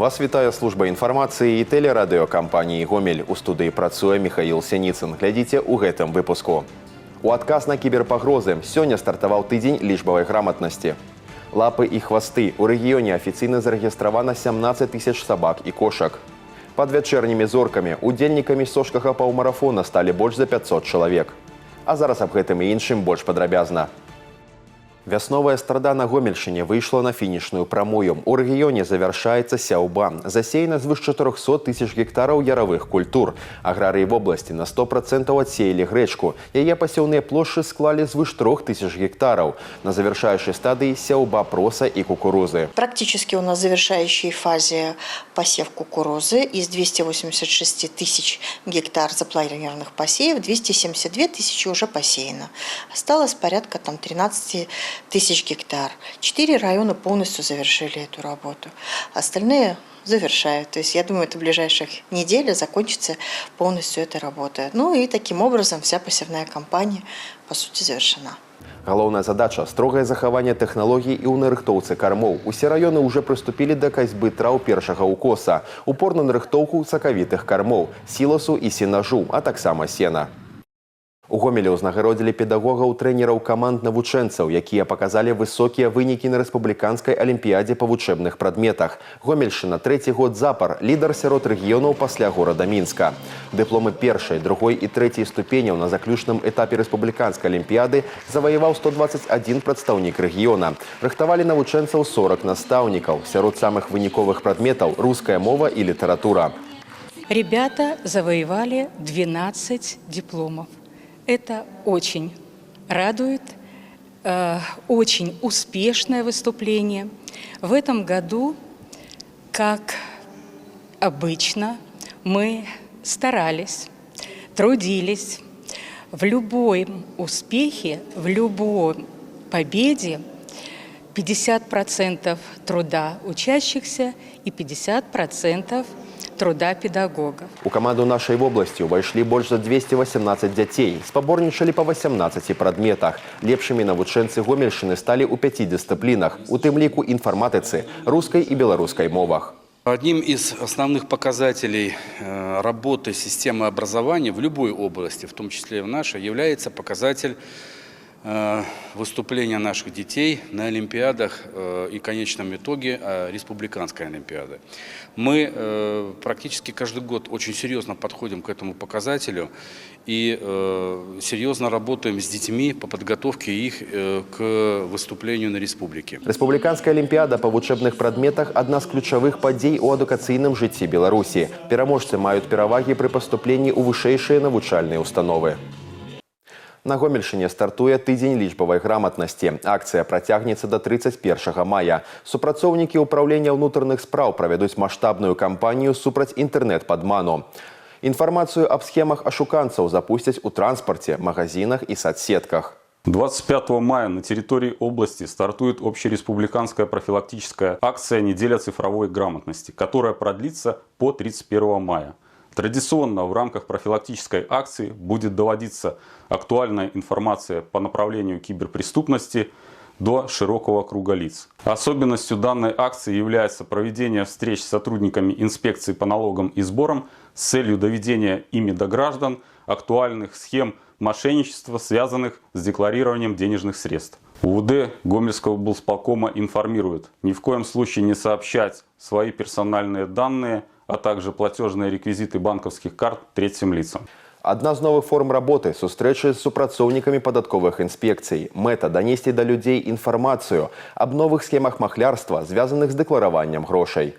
Вас вітае служба інфармацыі і тэлерадыёкампаніі «Гомель». У студыі працуе Михаил Синицын. Глядзіце ў гэтым выпуску. У адказ на кіберпагрозы сёння стартаваў тыдзень лічбавай граматнасці. Лапы і хвасты. У рэгіёне афіцыйна зарэгістравана 17 тысяч сабак і кошак. Пад вячэрнімі зоркамі удзельнікамі сожскага паўмарафона сталі больш за 500 чалавек. А зараз аб гэтым і іншым больш падрабязна. Вясновая страда на Гомельшчыне выйшла на фінішную прамую. У рэгіёне завяршаецца сяўба. Засеяна звыш 400 тысяч гектараў яравых культур. Аграрыі вобласці на 100% адсеялі грэчку. Яе пасеўныя плошчы склалі звыш 3 тысяч гектараў. На завершающей стадии сяўба проса и кукурузы. Практически у нас в завершающей фазе посев кукурузы. Из 286 тысяч гектар запланированных посеев 272 тысячи уже посеяно. Осталось порядка 13 тысяч гектар. 4 района полностью завершили эту работу. Остальные завершают. То есть я думаю, это в ближайших неделях закончится полностью эта работа. Ну и таким образом вся посевная кампания по сути завершена. Галоўная задача – строгае захаванне тэхналогій і ў нарыхтоўцы кармоў. Усе раёны ўжо прыступілі да касьбы траў першага укоса. Упор на нарыхтоўку сакавітых кармоў, сіласу і сенажу, а таксама сена. У Гомелі ўзнагародзілі педагогаў, трэнераў каманд навучэнцаў, якія паказалі высокія вынікі на рэспубліканскай алімпіядзе па вучэбных прадметах. Гомельшчына трэці год запар, лідар сярод рэгіёнаў пасля горада Мінска. Дыпломы першай, другой і трэцяй ступеняў на заключным этапе рэспубліканскай алімпіяды заваяваў 121 прадстаўнік рэгіёна. Рыхтавалі навучэнцаў 40 настаўнікаў. Сярод самых выніковых прадметаў руская мова і літаратура. Ребята завоевали 12 дипломов. Это очень радует, очень успешное выступление. В этом году, как обычно, мы старались, трудились. В любом успехе, в любой победе 50% труда учащихся и 50% труда педагогов. У каманду нашай вобласці ўвайшлі больш за 218 дзяцей. Спаборнічалі па 18 прадметах. Лепшымі навучэнцы Гомельшчыны сталі ў 5 дысцыплінах, у тым ліку інфарматыцы, рускай і беларускай мовах. Одним из основных показателей работы системы образования в любой области, в том числе и в нашей, является показатель выступления наших детей на олимпиадах и конечном итоге республиканской олимпиады. Мы практически каждый год очень серьезно подходим к этому показателю и серьезно работаем с детьми по подготовке их к выступлению на республике. Республиканская олимпиада по вучэбных прадметах – одна з ключавых падзей у адукацыйным жыцці Беларусі. Пераможцы маюць перавагі пры паступленні ў вышэйшыя навучальныя установы. На Гомельшчыне стартуе тыдзень лічбавай граматнасці. Акцыя працягнецца да 31 мая. Супрацоўнікі ўпраўлення ўнутраных спраў правядуць маштабную кампанію супраць інтэрнэт-падману. Інфармацыю аб схемах ашуканцаў запусцяць у транспарце, магазинах і соцсетках. 25 мая на территории области стартует общереспубликанская профилактическая акция «Неделя цифровой грамотности», которая продлится по 31 мая. Традиционно в рамках профилактической акции будет доводиться актуальная информация по направлению киберпреступности до широкого круга лиц. Особенностью данной акции является проведение встреч с сотрудниками инспекции по налогам и сборам с целью доведения ими до граждан актуальных схем мошенничества, связанных с декларированием денежных средств. УВД Гомельского облсполкома информирует ни в коем случае не сообщать свои персональные данные, а также платежные реквизиты банковских карт третьим лицам. Адна з новых форм работы – сустрэчы з супрацоўнікамі падатковых інспекцый. Мэта – данесці да людзей інфармацыю аб новых схемах махлярства, звязаных з дэклараваннем грошай.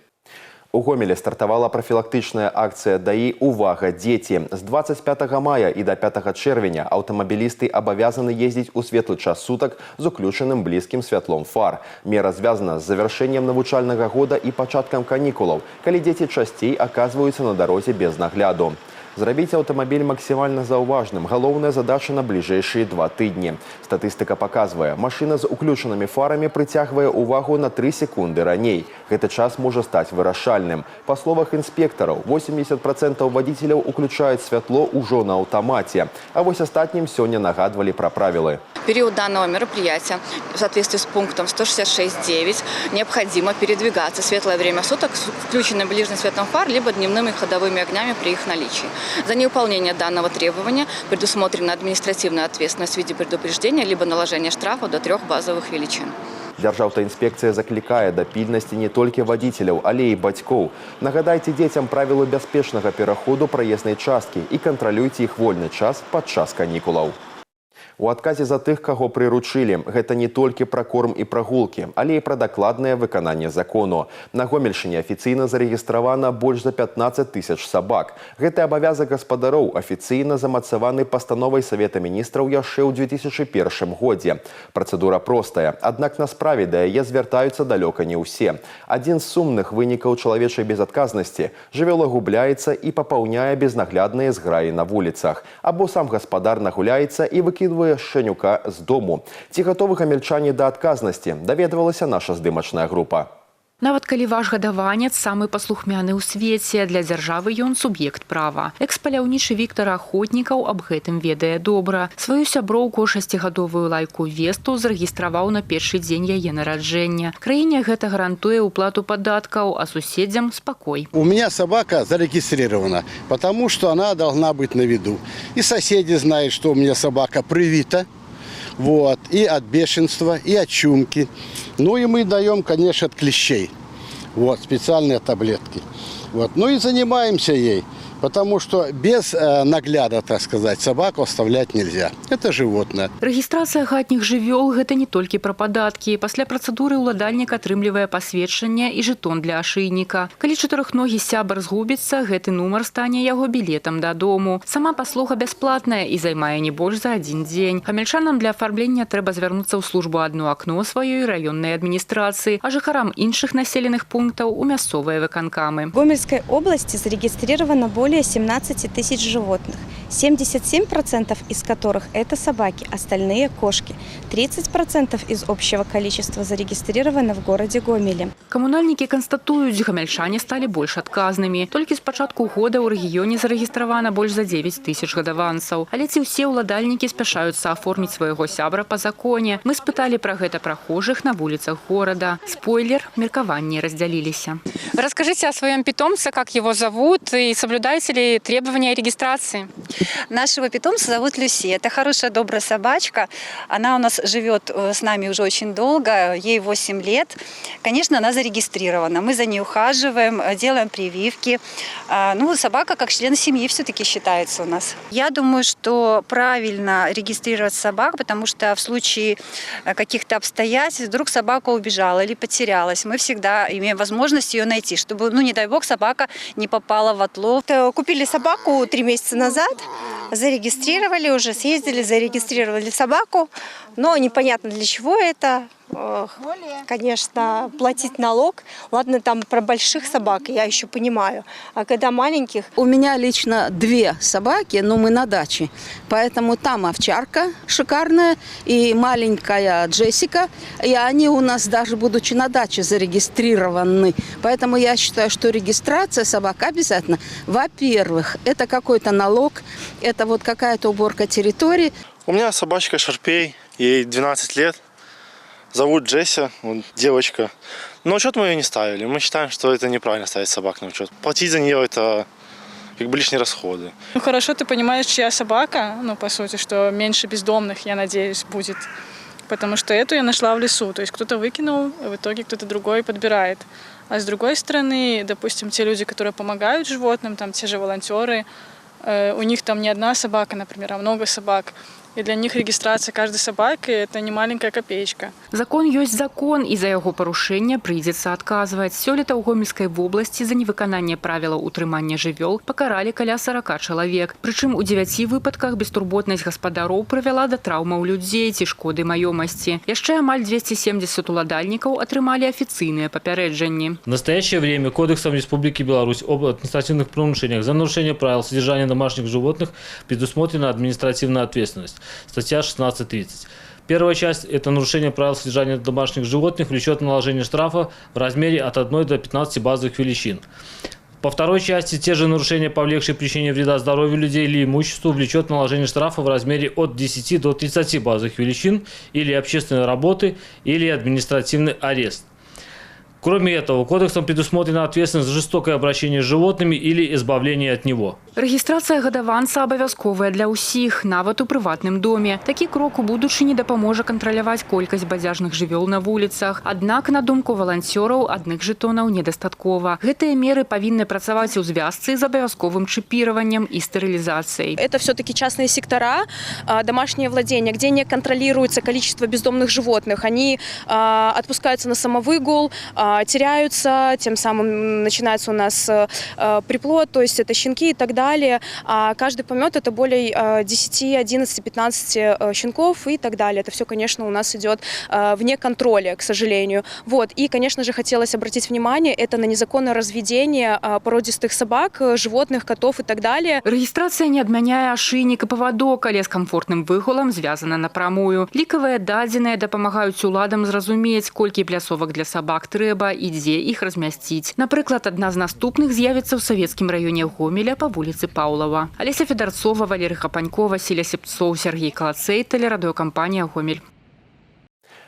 У Гомелі стартавала профілактычная акцыя «ДАІ. Увага, дзеці». З 25 мая і до 5 чэрвеня аўтамабілісты абавязаны ездзіць у светлы час сутак з уключаным блізкім святлом фар. Мера звязана з завяршэннем навучальнага года і пачаткам канікулаў, калі дзеці часцей аказваюцца на дарозе без нагляду. Зрабіць аўтамабіль максімальна заўважным – галоўная задача на бліжэйшыя 2 тыдні. Статыстыка паказвае, машына з уключанымі фарамі прыцягвае ўвагу на 3 секунды раней. Гэты час можа стаць вырашальным. Па словах інспектараў, 80% водителяў уключаюць святло ўжо на аўтамаце. А вось астатнім сёння нагадвалі пра правілы. В период данного мероприятия в соответствии с пунктом 166.9 необходимо передвигаться в светлое время суток с включенным ближним светом фар либо дневными ходовыми огнями при их наличии. За неуполнение данного требования предусмотрена административная ответственность в виде предупреждения либо наложения штрафа до 3 базовых величин. Дзяржаўтаінспекцыя заклікае да пільнасці не толькі вадзіцеляў, але і бацькоў. Нагадайце дзецям правілы бяспечнага пераходу праезнай часткі і кантралюйце іх вольны час падчас канікулаў. У адказе за тых, каго прыручылі, гэта не толькі пра корм і прагулкі, але і пра дакладнае выкананне закону. На Гомельшчыне афіцыйна зарэгістравана больш за 15 000 сабак. Гэты абавязак гаспадароў афіцыйна замацаваны пастановай Савета міністраў яшчэ ў 2001 годзе. Працэдура простая, аднак на справе да яе звяртаюцца далёка не ўсе. Адзін з сумных вынікаў чалавечай безадказнасці – жывёла губляецца і папаўняе безнаглядныя зграі на вуліцах. Або сам гаспадар нагуляецца і выкідвае шчанюка з дому. Ці гатовы гамельчане да адказнасці, даведвалася наша здымачная група. Нават калі ваш гадаванец самы паслухмяны ў свеце, для дзяржавы ён суб'ект права. Экс-паляўнічы Віктар Ахотнікаў аб гэтым ведае добра. Сваю сяброўку 6гадовую лайку Весту зарэгістраваў на першы дзень яе нараджэння. Краіне гэта гарантуе ўплату падаткаў, а суседзям спакой. У меня собака зарегистрирована, потому что она должна быть на виду. И соседи знают, что у меня собака привита. Вот, и от бешенства, и от чумки. Ну и мы даем, конечно, от клещей. Вот, специальные таблетки. Вот, ну и занимаемся ей. Потому что без нагляда, так сказать, собаку оставлять нельзя. Это животное. Рэгістрацыя хатніх жывёл – гэта не толькі пра падаткі. Пасля працэдуры ўладальнік атрымлівае пасведчанне і жэтон для ашыйніка. Калі чатырохногі сябар згубіцца, гэты нумар стане яго білетам дадому. Сама паслуга бясплатная і займае не больш за 1 дзень. Гамельчанам для афармлення трэба звярнуцца ў службу «Адно акно» сваёй раённай адміністрацыі, а жыхарам іншых населеных пунктаў у мясцовыя выканкамы. В Гомельской области зарегистрировано более 17 000 животных, 77% из которых это собаки, остальные – кошки. 30% из общего количества зарегистрировано в городе Гомеле. Камунальнікі канстатуюць, гамельчане сталі больш адказнымі. Толькі з пачатку года ў рэгіёне зарэгістравана больш за 9 000 гадаванцаў. Але ці ўсе ўладальнікі спяшаюцца аформіць свайго сябра па законе? Мы спыталі пра гэта прахожых на вуліцах горада. Спойлер, меркаванні раздзяліліся. Расскажите о своем питомце, как его зовут и соблюдаете ли требования регистрации? Нашего питомца зовут Люси. Это хорошая, добрая собачка. Она у нас живет с нами уже очень долго, ей 8 лет. Конечно, она зарегистрирована. Мы за ней ухаживаем, делаем прививки. Ну, собака как член семьи все-таки считается у нас. Я думаю, что правильно регистрировать собак, потому что в случае каких-то обстоятельств вдруг собака убежала или потерялась, мы всегда имеем возможность ее найти, чтобы, ну, не дай бог, собака не попала в отлов. Купили собаку 3 месяца назад, зарегистрировали, уже съездили, зарегистрировали собаку, но непонятно для чего это. Конечно, платить налог. Ладно, там про больших собак я еще понимаю. А когда маленьких... У меня лично 2 собаки, но мы на даче. Поэтому там овчарка шикарная и маленькая Джессика. И они у нас даже, будучи на даче, зарегистрированы. Поэтому я считаю, что регистрация собак обязательно. Во-первых, это какой-то налог, это вот какая-то уборка территории. У меня собачка Шарпей, ей 12 лет. Зовут Джесси, девочка. На учет мы ее не ставили. Мы считаем, что это неправильно ставить собак на учет. Платить за нее это как бы лишние расходы. Ну хорошо, ты понимаешь, чья собака, ну по сути, что меньше бездомных, я надеюсь, будет. Потому что эту я нашла в лесу. То есть кто-то выкинул, а в итоге кто-то другой подбирает. А с другой стороны, допустим, те люди, которые помогают животным, там те же волонтеры, у них там не одна собака, например, а много собак. И для них регистрация каждой собаки – это не маленькая копеечка. Закон ёсць закон, і за яго парушэнне прыйдзецца адказваць. Сёлета ў Гомельскай вобласці за невыкананне правілаў утрымання жывёл пакаралі каля 40 чалавек. Прычым у 9 выпадках бестурботнасць гаспадароў прывяла да траўмаў людзей ці шкоды маёмасці. Яшчэ амаль 270 уладальнікаў атрымалі афіцыйныя папярэджанні. В настоящее время Кодексом Республики Беларусь об административных правонарушениях за нарушение правил содержания домашних животных предусмотрена административная ответственность. Статья 16.30. Первая часть – это нарушение правил содержания домашних животных влечет наложение штрафа в размере от 1 до 15 базовых величин. По второй части те же нарушения, повлекшие причинение вреда здоровью людей или имуществу, влечет наложение штрафа в размере от 10 до 30 базовых величин или общественной работы, или административный арест. Кроме этого, Кодексом предусмотрена ответственность за жестокое обращение с животными или избавление от него. Рэгістрацыя гадаванца абавязковая для ўсіх, нават у прыватным доме. Такі крок у будучыні дапаможа кантраляваць колькасць бадзяжных жывёл на вуліцах. Аднак, на думку валанцёраў, адных жэтонаў недастаткова. Гэтыя меры павінны працаваць у звязцы з абавязковым чипированием и стерилизацией. Это все-таки частные сектора, домашнее владение, где не контролируется количество бездомных животных. Они отпускаются на самовыгул, теряются, тем самым начинается у нас приплод, то есть это щенки и так далее. А каждый помет это более 10, 11, 15 щенков и так далее. Это все, конечно, у нас идет вне контроля, к сожалению. Вот. И, конечно же, хотелось обратить внимание это на незаконное разведение породистых собак, животных, котов и так далее. Регистрация не адмяняе ашыйнік і павадок, але з камфортным выгулам звязана напрамую. Лікавыя дадзеныя дапамагаюць уладам зразумець, колькі плясовак для сабак трэба і дзе іх размясціць. Напрыклад, адна з наступных з'явіцца ў савецкім раёне Гомеля па вуліцы Паўлава. Алеся Федарцова, Валерий Хапанько, Василий Сепцов, Сергей Калацей, телерадыёкампанія «Гомель».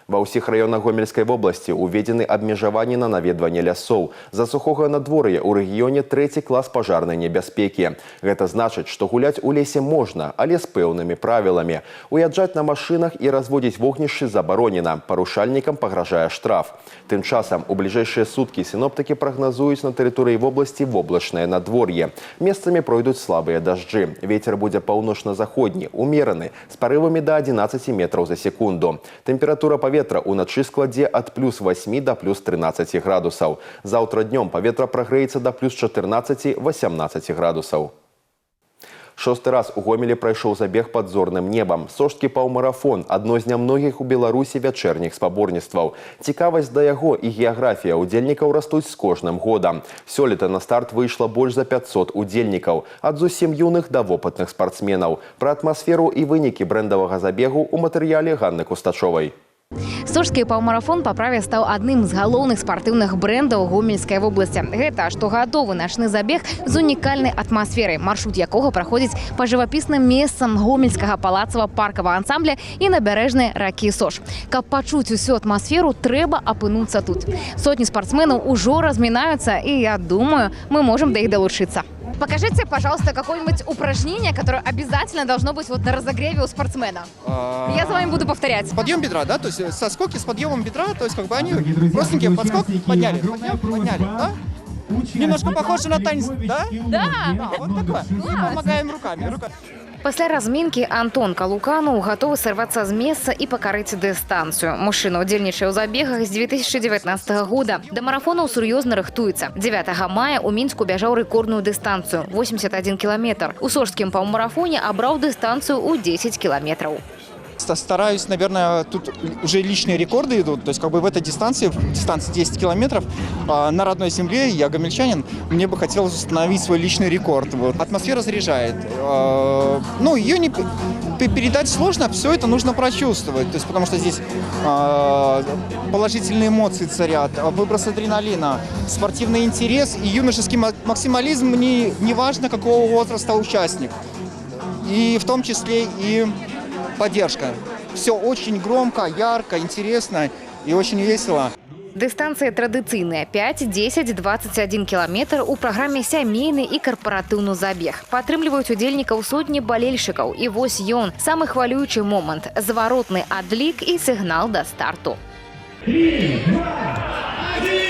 Ва ўсіх раёнах Гомельскай вобласці уведзены абмежаванні на наведванне лясоў. За сухога надвор'я ў рэгіёне 3 клас пажарнай небяспекі. Гэта значыць, што гуляць у лесе можна, але з пэўнымі правіламі. Уязджаць на машынах і разводзіць вогнішчы забаронена. Парушальнікам пагражае штраф. Тым часам у бліжэйшыя суткі сіноптыкі прагназуюць на тэрыторыі вобласці воблачнае надвор'е. Месцамі пройдуць слабыя дажджы. Вецер будзе паўночна-заходні, умераны, з парывамі да 11 метраў за секунду. Тэмпература паветра уначы складзе ад +8 до +13 градусаў. Заўтра днём паветра прагрэецца да +14-18 градусаў. 6-й раз у Гомелі прайшоў забег пад зорным небам. Сожскі паўмарафон – адно з нямногіх у Беларусі вячэрніх спаборніцтваў. Цікавасць да яго і геаграфія удзельнікаў растуць з кожным годам. Сёлета на старт выйшла больш за 500 удзельнікаў, ад зусім юных да вопытных спартсменаў. Пра атмасферу і вынікі брэндавага забегу ў матэрыяле Ганны Кустачовай. Сожскі паўмарафон па праве стаў адным з галоўных спартыўных брэндаў Гомельскай вобласці. Гэта штогадовы начны забег з унікальнай атмасферай, маршрут якога праходзіць па жывапісным месцам гомельскага палацава-паркавага ансамбля і набярэжнай ракі Сож. Каб пачуць усю атмасферу, трэба апынуцца тут. Сотні спортсменаў ужо размінаюцца, і я думаю, мы можем да іх далучыцца. Покажите, пожалуйста, какое-нибудь упражнение, которое обязательно должно быть вот на разогреве у спортсмена. Я за вами буду повторять. Подъем бедра, да? То есть соскоки с подъемом бедра, то есть как бы они простенькие, подскок, подняли, подняли, да? Немножко похоже на танец, да? Да. Вот такое. Помогаем руками. Пасля разминки Антон Калукану готовы сорваться с места и покорить дистанцию. Мужчина удзельнічае ў забегах з 2019 года. До марафона сур'ёзна рыхтуецца. 9 мая у Мінску бяжаў рэкордную дистанцию – 81 километр. У сожскім паўмарафоне абраў дистанцию у 10 километров. Стараюсь, наверное, тут уже личные рекорды идут. То есть как бы в этой дистанции 10 километров на родной земле, я гомельчанин, мне бы хотелось установить свой личный рекорд. Вот. Атмосфера заряжает. Ну, ее не передать сложно, все это нужно прочувствовать. То есть потому что здесь положительные эмоции царят, выброс адреналина, спортивный интерес и юношеский максимализм, неважно какого возраста участник. И в том числе и поддержка. Все очень громко, ярко, интересно и очень весело. Дистанция традыцыйная – 5, 10, 21 километр у праграме сямейны і карпаратыўны забег. Падтрымліваюць удзельнікаў сотні балельшчыкаў. І вось ён, самы хвалюючы момант – зваротны адлік і сігнал да старту. 3, 2, 1!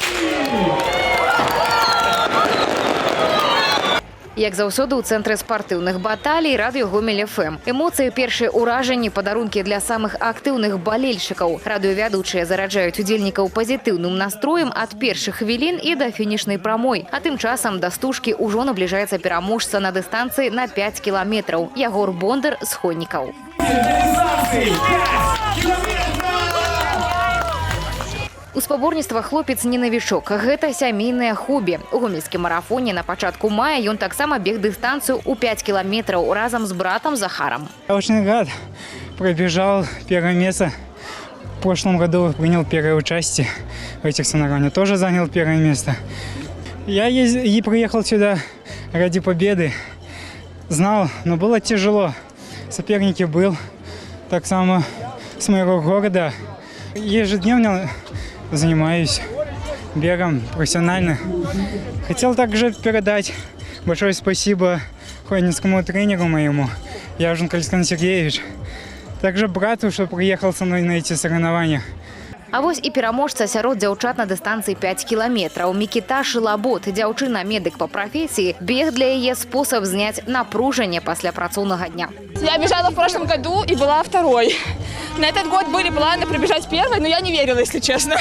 Як заўсёды ў цэнтры спартыўных баталій радыё Гомель ФМ. Эмоцыі, першыя ўражанні, падарункі для самых актыўных балельшчыкаў. Радыёвядучыя зараджаюць удзельнікаў пазітыўным настроем ад першых хвілін і да фінішнай прамой. А тым часам да стужкі ўжо набліжаецца пераможца на дыстанцыі на 5 кіламетраў. Ягор Бондар з Хонікаў. У спаборніцтва хлопец не навічок. Гэта сямейнае хобі. У гомельскім марафоне на пачатку мая ён таксама бег дыстанцыю ў 5 кіламетраў разам з братам Захаром. Я очень рад. Пробежал первое место. В прошлом году принял первое участие в этих соревнованиях. Тоже занял первое место. Я приехал сюда ради победы. Знал, но было тяжело. Соперники был так само с моего города. Ежедневно занимаюсь бегом профессионально. Хотел также передать большое спасибо хонинскому тренеру моему, Яженко Александр Сергеевич. Также брату, что приехал со мной на эти соревнования. А вось і пераможца сярод дзяўчат на дыстанцыі 5 кіламетраў. Мікіта Шылабот, дзяўчына-медык по профессии, бег для яе способ снять напружение после працоўнага дня. Я бежала в прошлом году и была второй. На этот год были планы пробежать первой, но я не верила, если честно.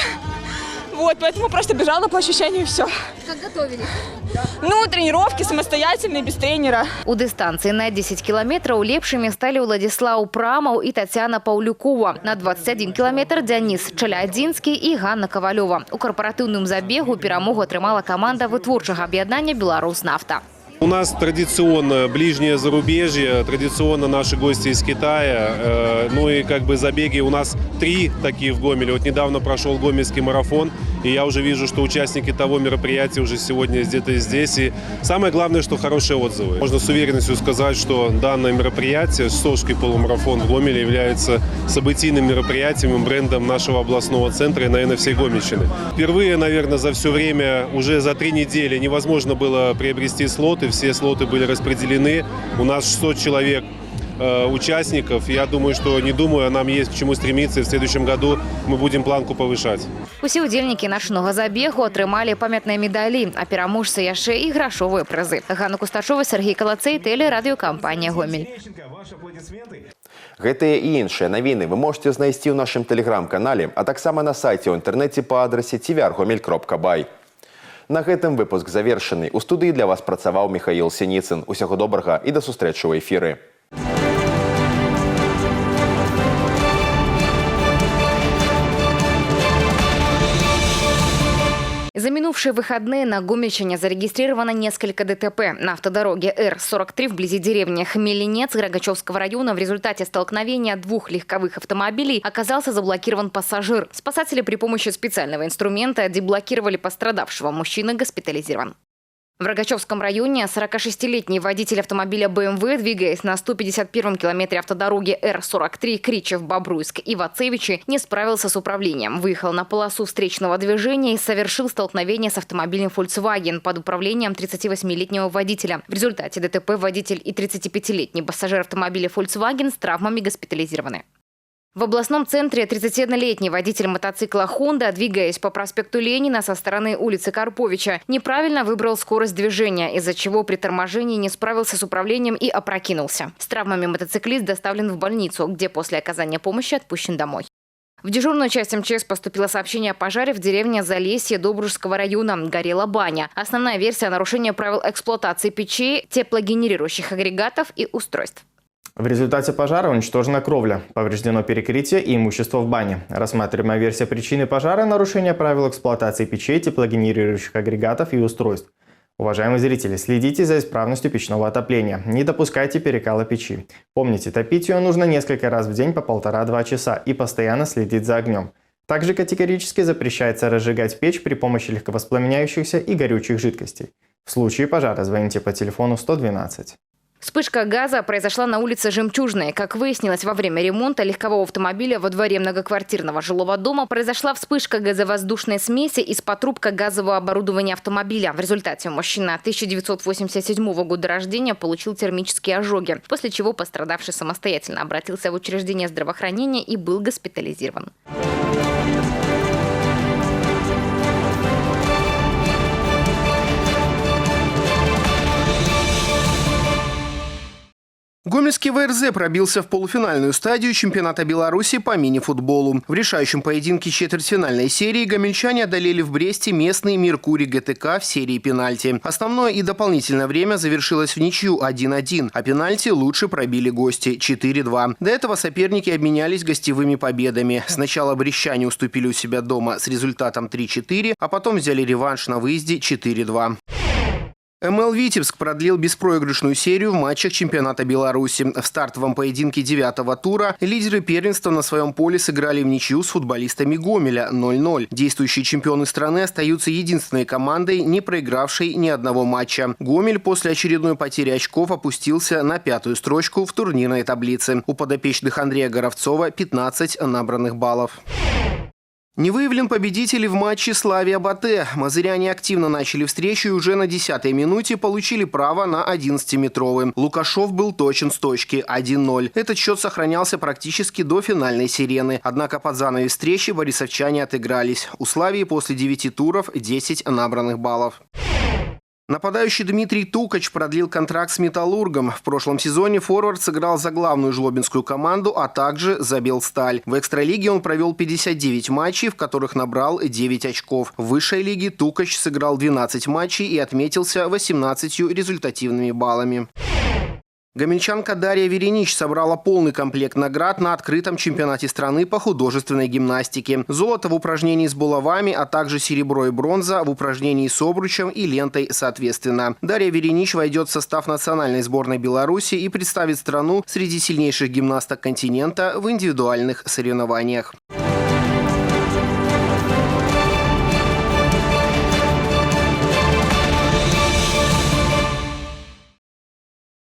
Вот, поэтому просто бежала по ощущению и все. Как готовились? Ну, тренировки самостоятельные, без тренера. У дыстанцыі на 10 кіламетраў лепшымі сталі Владислав Прамаў і Татьяна Паўлюкова. На 21 кіламетр Дзяніс Чалядзінскі і Ганна Кавалёва. У корпоратыўным забегу перамогу атрымала каманда вытворчага аб'яднання «Беларуснафта». У нас традиционно ближнее зарубежье, традиционно наши гости из Китая. Ну и как бы забеги у нас 3 такие в Гомеле. Вот недавно прошел гомельский марафон, и я уже вижу, что участники того мероприятия уже сегодня где-то здесь. И самое главное, что хорошие отзывы. Можно с уверенностью сказать, что данное мероприятие, Сожский полумарафон в Гомеле, является событийным мероприятием и брендом нашего областного центра и, наверное, всей Гомельщины. Впервые, наверное, за все время, уже за 3 недели невозможно было приобрести слоты. Все слоты были распределены. У нас 600 человек участников. Я думаю, что не думаю, а нам есть к чему стремиться. И в следующем году мы будем планку повышать. Усе удзельнікі начнога забегу атрымалі памятныя медалі, а пераможцы яшчэ і грашовыя прызы. Ганна Кусташова, Сергей Калацей, тэлерадыёкампанія «Гомель». Гэтыя і іншыя навіны вы можете знайсці ў нашым тэлеграм-канале, а таксама на сайце ў інтэрнэце па адрасе tvr.gomel.by. На гэтым выпуск завершаны. У студыі для вас працаваў Михаил Синицын. Усяго добрага і да сустрэчы ў эфіры. За минувшие выходные на Гомельщине зарегистрировано несколько ДТП. На автодороге Р-43 вблизи деревни Хмельнец Рогачевского района в результате столкновения 2 легковых автомобилей оказался заблокирован пассажир. Спасатели при помощи специального инструмента деблокировали пострадавшего. Мужчина госпитализирован. В Рогачевском районе 46-летний водитель автомобиля БМВ, двигаясь на 151-м километре автодороги Р-43 Кричев-Бобруйск-Ивацевичи, не справился с управлением. Выехал на полосу встречного движения и совершил столкновение с автомобилем Volkswagen под управлением 38-летнего водителя. В результате ДТП водитель и 35-летний пассажир автомобиля Volkswagen с травмами госпитализированы. В областном центре 31-летний водитель мотоцикла Honda, двигаясь по проспекту Ленина со стороны улицы Карповича, неправильно выбрал скорость движения, из-за чего при торможении не справился с управлением и опрокинулся. С травмами мотоциклист доставлен в больницу, где после оказания помощи отпущен домой. В дежурную часть МЧС поступило сообщение о пожаре в деревне Залесье Добружского района. Горела баня. Основная версия – нарушения правил эксплуатации печей, теплогенерирующих агрегатов и устройств. В результате пожара уничтожена кровля, повреждено перекрытие и имущество в бане. Рассматриваемая версия причины пожара – нарушение правил эксплуатации печей, теплогенерирующих агрегатов и устройств. Уважаемые зрители, следите за исправностью печного отопления. Не допускайте перекала печи. Помните, топить ее нужно несколько раз в день по 1,5-2 часа и постоянно следить за огнем. Также категорически запрещается разжигать печь при помощи легковоспламеняющихся и горючих жидкостей. В случае пожара звоните по телефону 112. Вспышка газа произошла на улице Жемчужной. Как выяснилось, во время ремонта легкового автомобиля во дворе многоквартирного жилого дома произошла вспышка газовоздушной смеси из-под трубка газового оборудования автомобиля. В результате мужчина 1987 года рождения получил термические ожоги, после чего пострадавший самостоятельно обратился в учреждение здравоохранения и был госпитализирован. Гомельский ВРЗ пробился в полуфинальную стадию чемпионата Беларуси по мини-футболу. В решающем поединке четвертьфинальной серии гомельчане одолели в Бресте местный Меркурий ГТК в серии пенальти. Основное и дополнительное время завершилось в ничью 1-1, а пенальти лучше пробили гости 4-2. До этого соперники обменялись гостевыми победами. Сначала брестчане уступили у себя дома с результатом 3-4, а потом взяли реванш на выезде 4-2. МЛ «Витебск» продлил беспроигрышную серию в матчах чемпионата Беларуси. В стартовом поединке 9-го тура лидеры первенства на своем поле сыграли в ничью с футболистами Гомеля 0-0. Действующие чемпионы страны остаются единственной командой, не проигравшей ни одного матча. Гомель после очередной потери очков опустился на 5-ю строчку в турнирной таблице. У подопечных Андрея Горовцова 15 набранных баллов. Не выявлен победитель в матче «Славия-Батэ». Мазыряне активно начали встречу и уже на 10-й минуте получили право на 11-метровый. Лукашов был точен с точки 1-0. Этот счет сохранялся практически до финальной сирены. Однако под занавес встречи борисовчане отыгрались. У «Славии» после 9 туров 10 набранных баллов. Нападающий Дмитрий Тукач продлил контракт с «Металлургом». В прошлом сезоне форвард сыграл за главную жлобинскую команду, а также за «Белсталь». В экстралиге он провел 59 матчей, в которых набрал 9 очков. В высшей лиге Тукач сыграл 12 матчей и отметился 18 результативными баллами. Гомельчанка Дарья Веренич собрала полный комплект наград на открытом чемпионате страны по художественной гимнастике. Золото в упражнении с булавами, а также серебро и бронза в упражнении с обручем и лентой соответственно. Дарья Веренич войдет в состав национальной сборной Беларуси и представит страну среди сильнейших гимнасток континента в индивидуальных соревнованиях.